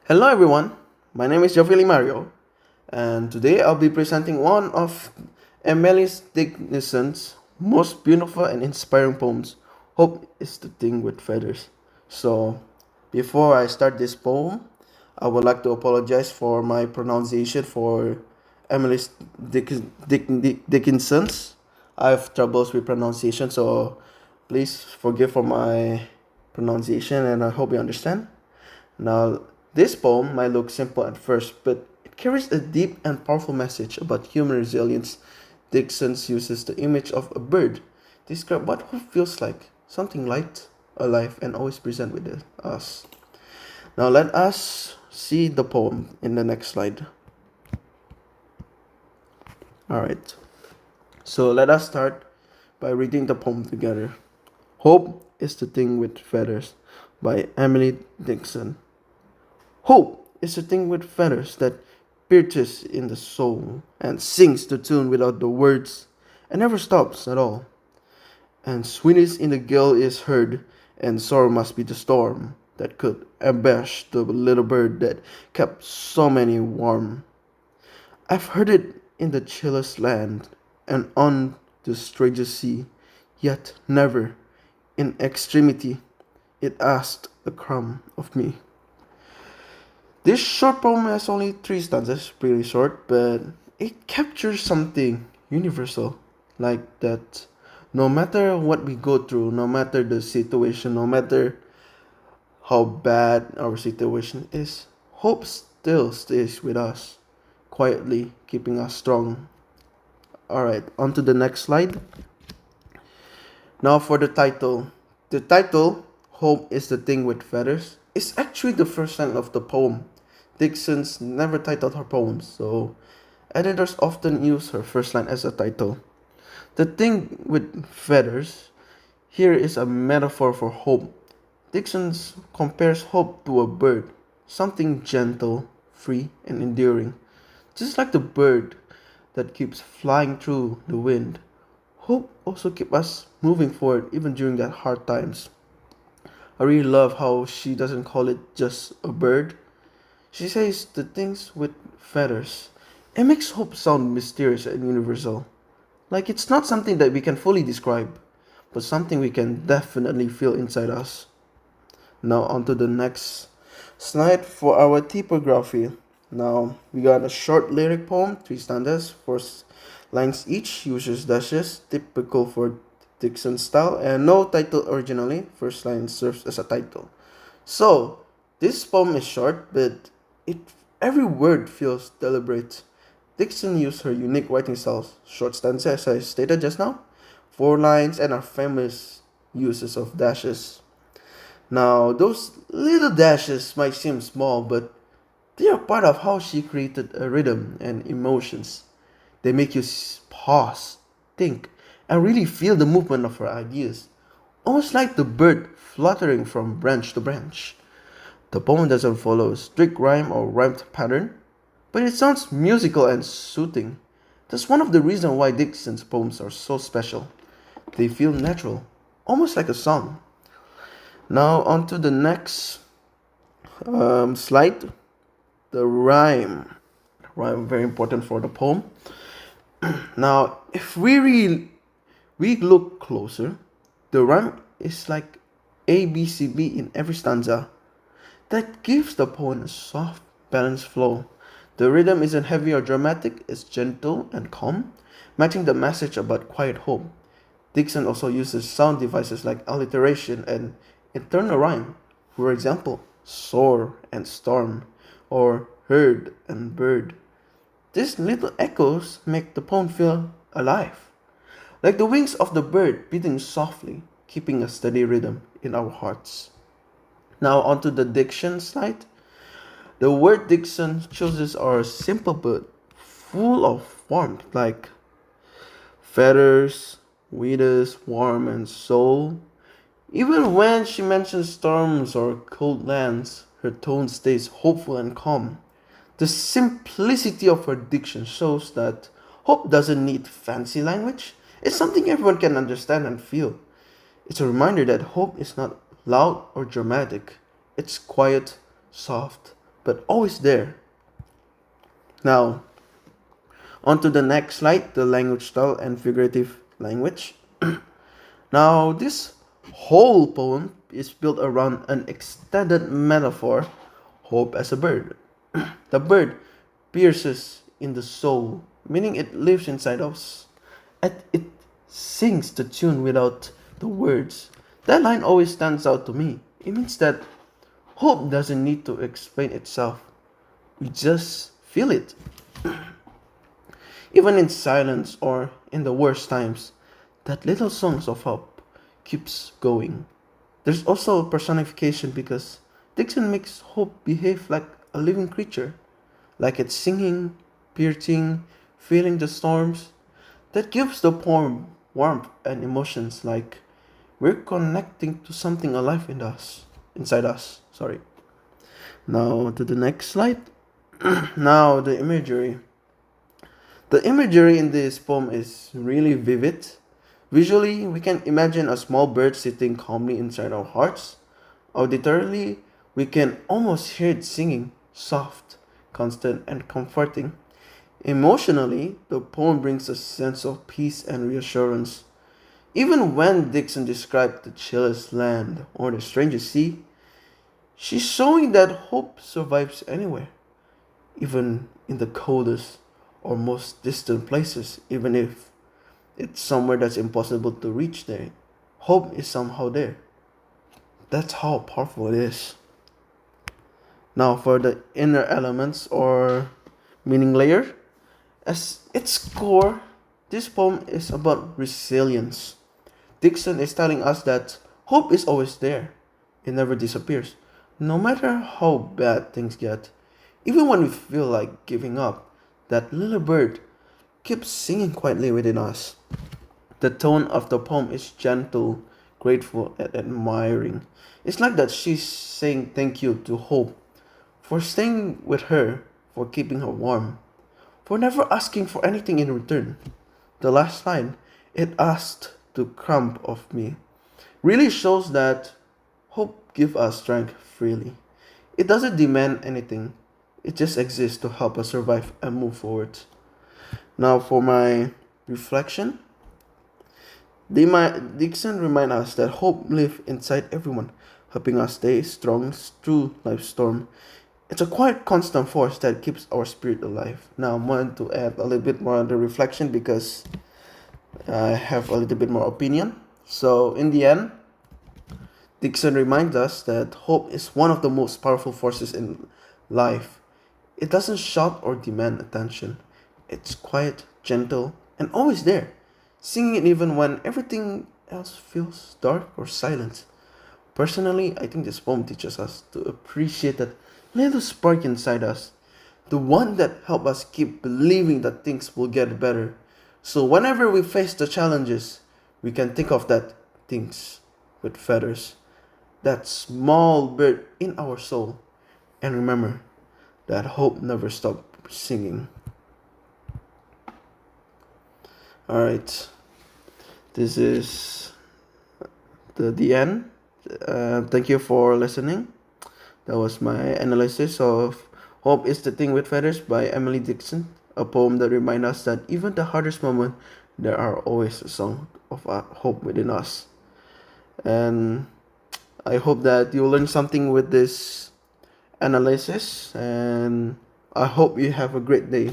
Hello everyone, my name is Jovili Mario, and today I'll be presenting one of Emily Dickinson's most beautiful and inspiring poems. Hope is the thing with feathers. So, before I start this poem, I would like to apologize for my pronunciation for Emily Dickinson's. I have troubles with pronunciation, so please forgive for my pronunciation, and I hope you understand. Now, this poem might look simple at first, but it carries a deep and powerful message about human resilience. Dixon uses the image of a bird to describe what hope feels like, something light, alive, and always present with us. Now, let us see the poem in the next slide. Alright, so let us start by reading the poem together. Hope is the thing with feathers by Emily Dickinson. Hope is a thing with feathers that pierces in the soul and sings the tune without the words and never stops at all. And sweetness in the gale is heard, and sorrow must be the storm that could abash the little bird that kept so many warm. I've heard it in the chillest land and on the strangest sea, yet never, in extremity, it asked a crumb of me. This short poem has only three stanzas, pretty short, but it captures something universal, like that no matter what we go through, no matter the situation, no matter how bad our situation is, hope still stays with us, quietly keeping us strong. Alright, on to the next slide. Now for the title. The title, Hope is the Thing with Feathers, is actually the first line of the poem. Dixon's never titled her poems, so editors often use her first line as a title. The thing with feathers here is a metaphor for hope. Dixon compares hope to a bird, something gentle, free, and enduring. Just like the bird that keeps flying through the wind, hope also keeps us moving forward even during that hard times. I really love how she doesn't call it just a bird. She says the things with feathers. It makes hope sound mysterious and universal. Like it's not something that we can fully describe, but something we can definitely feel inside us. Now on to the next slide for our typography. Now we got a short lyric poem, three stanzas, four lines each, uses dashes, typical for Dixon style, and no title originally. First line serves as a title. So this poem is short, but it every word feels deliberate. Dixon used her unique writing style, short stanzas as I stated just now, four lines, and our famous uses of dashes. Now, those little dashes might seem small, but they are part of how she created a rhythm and emotions. They make you pause, think, and really feel the movement of her ideas, almost like the bird fluttering from branch to branch. The poem doesn't follow a strict rhyme or rhymed pattern, but it sounds musical and soothing. That's one of the reasons why Dixon's poems are so special. They feel natural, almost like a song. Now, on to the next slide, the rhyme. Rhyme very important for the poem. Now, if we look closer, the rhyme is like A B C B in every stanza. That gives the poem a soft, balanced flow. The rhythm isn't heavy or dramatic, it's gentle and calm, matching the message about quiet hope. Dixon also uses sound devices like alliteration and internal rhyme. For example, soar and storm, or herd and bird. These little echoes make the poem feel alive, like the wings of the bird beating softly, keeping a steady rhythm in our hearts. Now onto the diction slide. The word Dixon chooses are simple but full of warmth, like feathers, withers, warm, and soul. Even when she mentions storms or cold lands, her tone stays hopeful and calm. The simplicity of her diction shows that hope doesn't need fancy language. It's something everyone can understand and feel. It's a reminder that hope is not loud or dramatic. It's quiet, soft, but always there. Now, on to the next slide, the language style and figurative language. Now, this whole poem is built around an extended metaphor, hope as a bird. The bird pierces in the soul, meaning it lives inside us, and it sings the tune without the words. That line always stands out to me. It means that hope doesn't need to explain itself. We just feel it. Even in silence or in the worst times, that little songs of hope keeps going. There's also a personification because Dixon makes hope behave like a living creature, like it's singing, piercing, feeling the storms. That gives the poem warmth and emotions like we're connecting to something alive in us, inside us. Sorry. Now to the next slide. Now the imagery. The imagery in this poem is really vivid. Visually, we can imagine a small bird sitting calmly inside our hearts. Auditorily, we can almost hear it singing, soft, constant, and comforting. Emotionally, the poem brings a sense of peace and reassurance. Even when Dixon described the chillest land or the strangest sea, she's showing that hope survives anywhere, even in the coldest or most distant places, even if it's somewhere that's impossible to reach there. Hope is somehow there. That's how powerful it is. Now, for the inner elements or meaning layer, as its core, this poem is about resilience. Dixon is telling us that hope is always there, it never disappears. No matter how bad things get, even when we feel like giving up, that little bird keeps singing quietly within us. The tone of the poem is gentle, grateful, and admiring. It's like that she's saying thank you to hope for staying with her, for keeping her warm, for never asking for anything in return. The last line, it asked to crumb of me, really shows that hope gives us strength freely. It doesn't demand anything, it just exists to help us survive and move forward. Now, for my reflection, Dixon reminds us that hope lives inside everyone, helping us stay strong through life's storm. It's a quiet, constant force that keeps our spirit alive. Now, I want to add a little bit more on the reflection because I have a little bit more opinion. So, in the end, Dixon reminds us that hope is one of the most powerful forces in life. It doesn't shout or demand attention. It's quiet, gentle, and always there, singing it even when everything else feels dark or silent. Personally, I think this poem teaches us to appreciate that little spark inside us, the one that helps us keep believing that things will get better. So whenever we face the challenges, we can think of that things with feathers, that small bird in our soul, and remember that hope never stops singing. Alright, this is the end. Thank you for listening. That was my analysis of Hope is the Thing with Feathers by Emily Dickinson, a poem that reminds us that even the hardest moment, there are always a song of hope within us. And I hope that you learn something with this analysis, and I hope you have a great day.